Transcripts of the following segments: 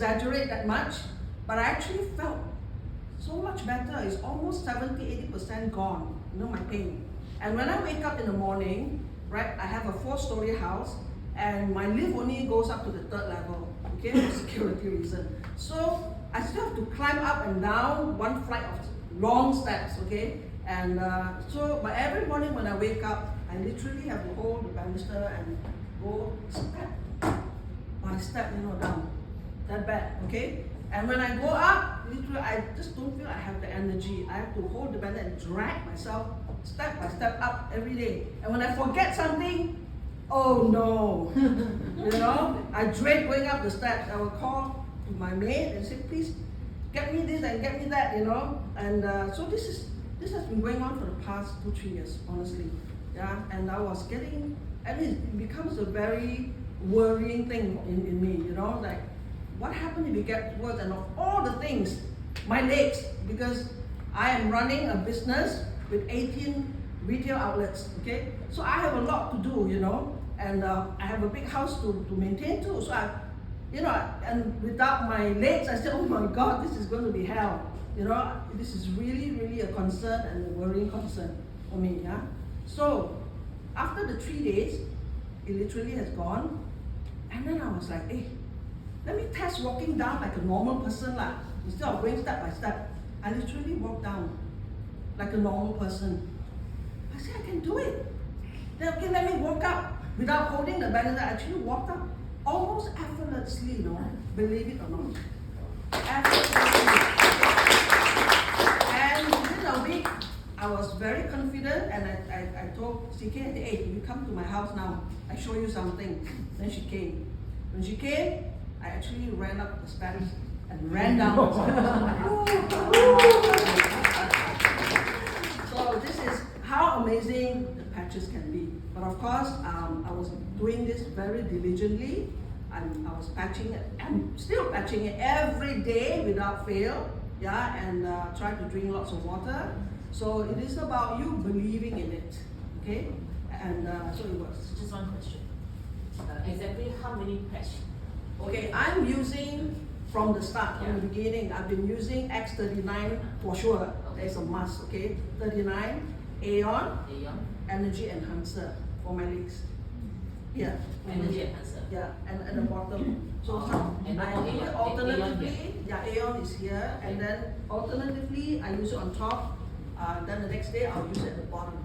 exaggerate that much, but I actually felt so much better. It's almost 70-80% gone, my pain. And when I wake up in the morning, right, I have a 4-story house, and my lift only goes up to the 3rd level, okay, for security reason. So I still have to climb up and down one flight of long steps, okay? And but every morning when I wake up, I literally have to hold the banister and go step by step, down. That bad, okay? And when I go up, literally, I just don't feel I have the energy. I have to hold the banister and drag myself step by step up every day. And when I forget something, oh no, I dread going up the steps. I will call to my maid and say, please get me this and get me that, And so this has been going on for the past 2-3 years, honestly. Yeah, and I was getting, it becomes a very worrying thing in me, like what happened if it gets worse? And of all the things, my legs, because I am running a business with 18 retail outlets, okay? So I have a lot to do, and I have a big house to maintain too. So and without my legs, I said, oh my God, this is going to be hell. This is really, really a concern and a worrying concern for me, yeah? So after the 3 days, it literally has gone. And then I was like, hey, let me test walking down like a normal person lah. Instead of going step by step, I literally walked down like a normal person. I said, I can do it. Then okay, let me walk up without holding the banister. I actually walked up almost effortlessly, believe it or not. Effortlessly. And within a week, I was very confident, and I told CK, hey, you come to my house now. I show you something. Then she came. When she came, I actually ran up the steps and ran down. So this is how amazing the patches can be. But of course, I was doing this very diligently. I was patching it, and still patching it every day without fail. Yeah, and try to drink lots of water. So it is about you believing in it, okay? And so it works. Just one question. Exactly how many patch? Okay, I'm using from the start, from the beginning. I've been using X39 for sure. There's a must, okay? 39, Aeon, Energy Enhancer for my legs. Yeah. Energy Enhancer. Yeah, and at the bottom. So I use it alternatively. Yeah, Aeon is here, and then alternatively I use it on top. Then the next day I'll use it at the bottom.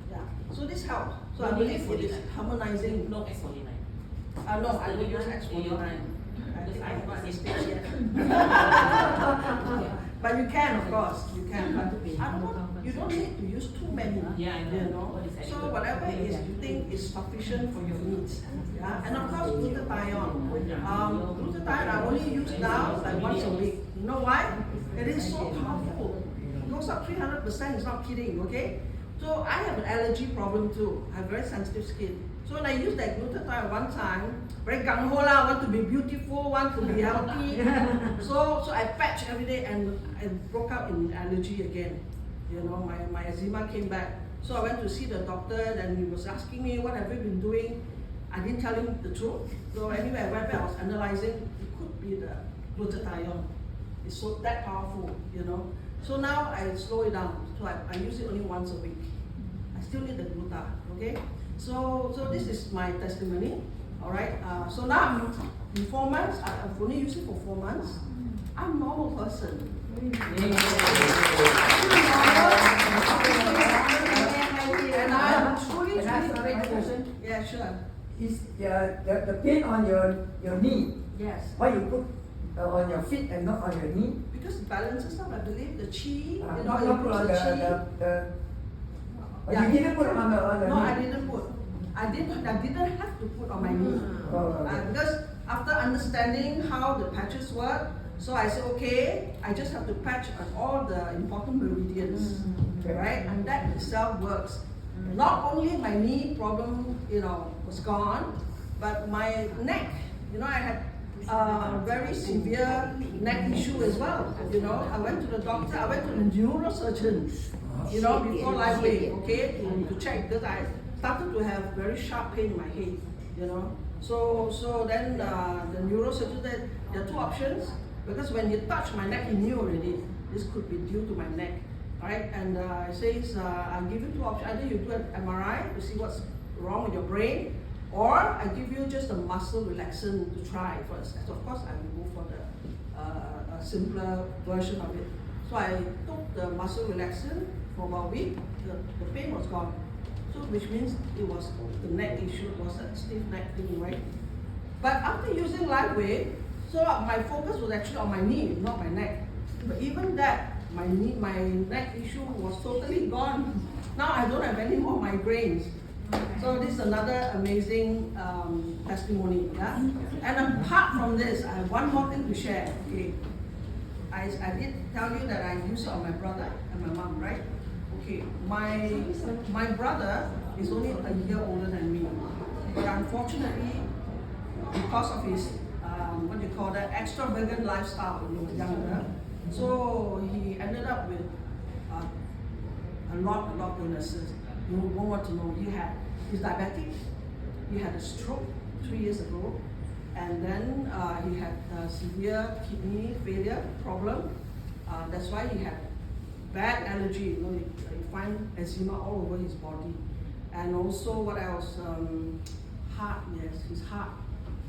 Yeah. So this helps. So I believe it is harmonizing. No X49. No, I will use X49. I think I have not stage yet. But you can, of course, you can. But you don't need to use too many. Yeah, I know. So whatever it is you think is sufficient for your needs. Yeah? And of course, glutathione. Glutathione I only use now like once a week. You know why? It is so powerful. It goes up 300%, it's not kidding, okay? So I have an allergy problem too. I have very sensitive skin. So when I use that glutathione one time, very gung ho lah, want to be beautiful, want to be healthy. So I patch every day, and I broke out in allergy again. My eczema came back. So I went to see the doctor, and he was asking me, what have you been doing? I didn't tell him the truth. So anyway, I went back, I was analyzing, it could be the glutathione. It's so that powerful, So now I slow it down. So I use it only once a week. I still need the gluta, okay? So this is my testimony, all right? So now, in 4 months, I've only used it for 4 months. I'm a normal person. And I'm truly grateful. Yeah, sure. Is the pain on your knee? Yes. Why you put on your feet and not on your knee? Because it balances out, I believe, the chi. Not put on the you didn't put it on the No, knee? I didn't put. I didn't have to put on my knee. Because after understanding how the patches work, so I said, okay, I just have to patch on all the important meridians, right? And that itself works. Not only my knee problem, was gone, but my neck, I had very severe neck issue as well. I went to the doctor, I went to the neurosurgeon, before Lifewave, okay, to check, because I started to have very sharp pain in my head, So then the neurosurgeon said, There are two options, because when he touched my neck, he knew already this could be due to my neck, right? And it says, I'll give you two options. Either you do an MRI to see what's wrong with your brain, or I give you just a muscle relaxant to try first. So of course, I will go for the a simpler version of it. So I took the muscle relaxant for about a week. The pain was gone. So which means it was the neck issue, it was a stiff neck thing, right? But after using Lifewave, so my focus was actually on my knee, not my neck. But even that, my neck issue was totally gone. Now I don't have any more migraines. So this is another amazing testimony. Yeah? And apart from this, I have one more thing to share. Okay, I did tell you that I used it on my brother and my mom, right? Okay, my brother is only a year older than me, but unfortunately, because of his what do you call that, extravagant lifestyle when he was younger, so he ended up with a lot of illnesses. You won't want to know. He's diabetic. He had a stroke 3 years ago, and then he had a severe kidney failure problem. That's why he had bad allergy. You know, you find eczema all over his body, and also what else? Heart. Yes, his heart.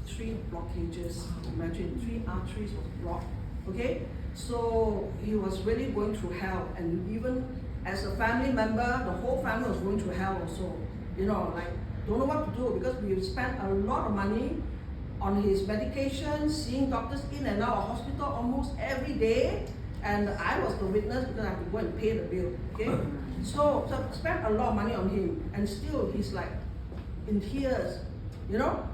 3 blockages. Imagine 3 arteries was blocked. Okay, so he was really going through hell, and even as a family member, the whole family was going through hell also. You know, like don't know what to do, because we spent a lot of money on his medication, seeing doctors in and out of hospital almost every day, and I was the witness because I had to go and pay the bill. Okay, so spent a lot of money on him, and still he's like in tears. You know,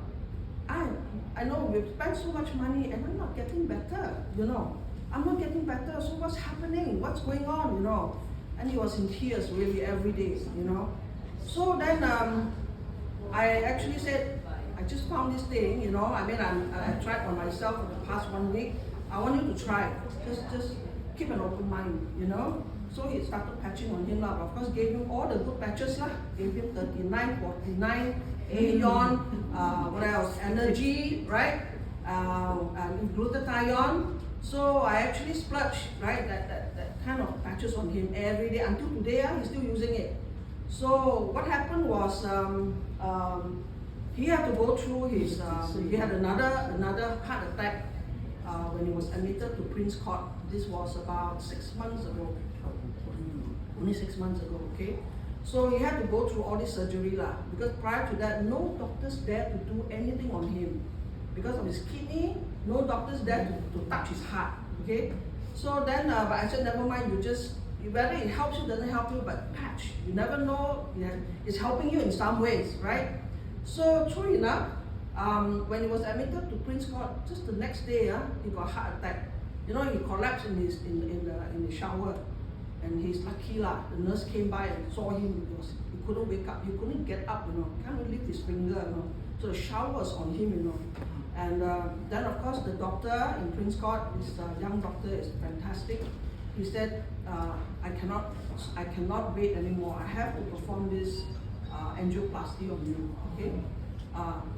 I know we've spent so much money and I'm not getting better. You know, I'm not getting better. So what's happening? What's going on? You know, and he was in tears really every day. You know, so then I actually said, I just found this thing. You know, I mean, I tried on myself for the past 1 week. I want you to try. Just keep an open mind. You know. So he started patching on him lah. Of course, gave him all the good patches lah. Gave him 39, 49, Aeon, what else? Energy, right? And glutathione. So I actually splurged, right? That kind of patches on him every day until today. He's still using it. So what happened was he had to go through his. He had another heart attack when he was admitted to Prince Court. This was about 6 months ago. Only 6 months ago, okay? So he had to go through all this surgery lah, because prior to that, no doctors dared to do anything on him. Because of his kidney, no doctors dared to touch his heart, okay? So then, but I said, never mind, whether it helps you, doesn't help you, but patch. You never know, it's helping you in some ways, right? So true enough, when he was admitted to Prince Court, just the next day, he got a heart attack. You know, he collapsed in the shower. And he's lucky lah. The nurse came by and saw him. He couldn't wake up. He couldn't get up. You know, can't even lift his finger. You know, so the shower was on him. You know, and then of course the doctor in Prince Court, this young doctor is fantastic. He said, I cannot wait anymore. I have to perform this angioplasty on you. Okay,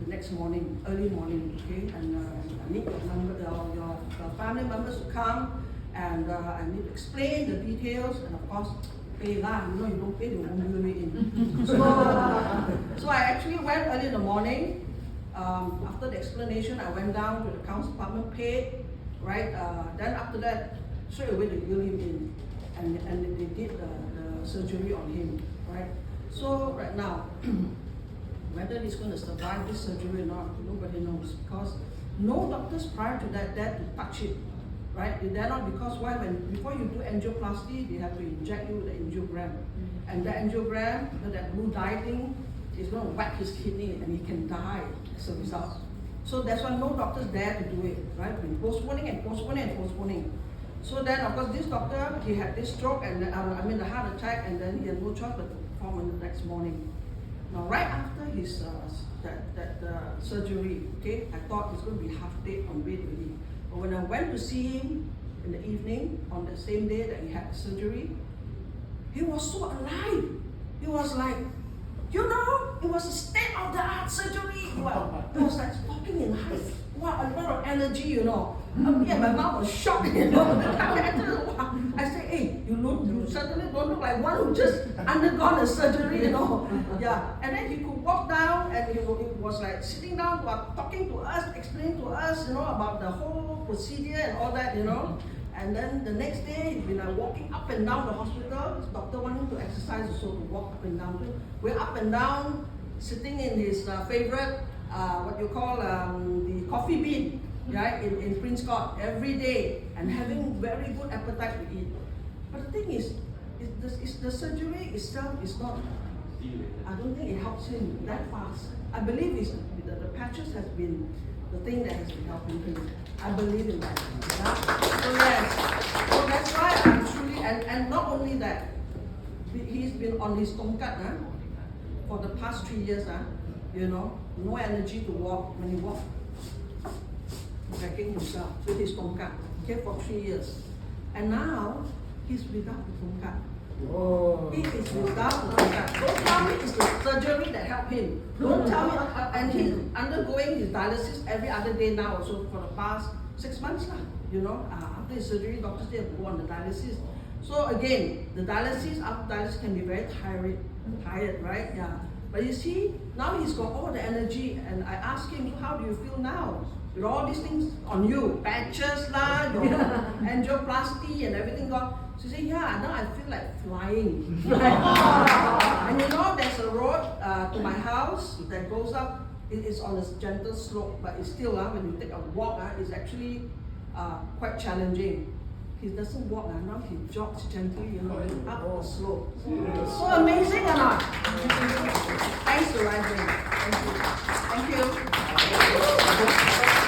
the next morning, early morning. Okay, and I need your family members to come. And I need to explain the details, and of course, pay lah. You know, you don't pay, they won't wheel me in. So I actually went early in the morning. After the explanation, I went down to the accounts department, paid, right? Then after that, straight away they wheel him in, and they did the surgery on him, right? So right now, whether he's going to survive this surgery or not, nobody knows, because no doctors prior to that dared to touch it. Right? They dare not, because why? Before you do angioplasty, they have to inject you with the angiogram. And the angiogram, that blue dye thing, is going to whack his kidney and he can die as a result. So that's why no doctors dare to do it, right? Been postponing and postponing and postponing. So then, of course, this doctor, he had this stroke and the heart attack, and then he had no choice but to perform on the next morning. Now, right after his surgery, okay, I thought he's going to be half dead on bed already. But when I went to see him in the evening, on the same day that he had the surgery, he was so alive. He was like, you know, it was a state-of-the-art surgery. Wow. He was like talking in height. Wow, a lot of energy, you know. Me and my mom was shocked, you know. I said, hey, you certainly don't look like one who just undergone a surgery, you know. Yeah, and then he could walk down, and he was like sitting down, talking to us, explaining to us, you know, about the whole procedure and all that, you know. And then the next day, he'd been like walking up and down the hospital. His doctor wanted him to exercise also, to walk up and down. We're up and down, sitting in his favorite, what you call the coffee bean, right, in Prince Court every day, and having very good appetite to eat. But the thing is the surgery itself is not, I don't think it helps him that fast. I believe the patches has been the thing that has been helping him. I believe in that. Yeah? So yes, so that's why I'm truly, and not only that, he's been on his tongkat for the past 3 years, you know, no energy to walk. When he walked, dragging himself with his tongkat, okay, for 3 years. And now, he's without the tongkat. Oh. He is without the tongkat. Don't tell me it's the surgery that helped him. Don't tell me, and he's undergoing his dialysis every other day now also for the past 6 months lah. You know, after his surgery, doctors say go on the dialysis. So again, the dialysis, after dialysis can be very tired, right? Yeah. But you see, now he's got all the energy, and I asked him, how do you feel now? With all these things on you, patches lah, your angioplasty and everything gone. So he said, yeah, now I feel like flying. And you know, there's a road to my house that goes up. It is on a gentle slope, but it's still, when you take a walk, it's actually quite challenging. He doesn't walk, now he jogs gently, you know, up the slope. So amazing or not? Thanks to Lifewave. Thank you. Thank you.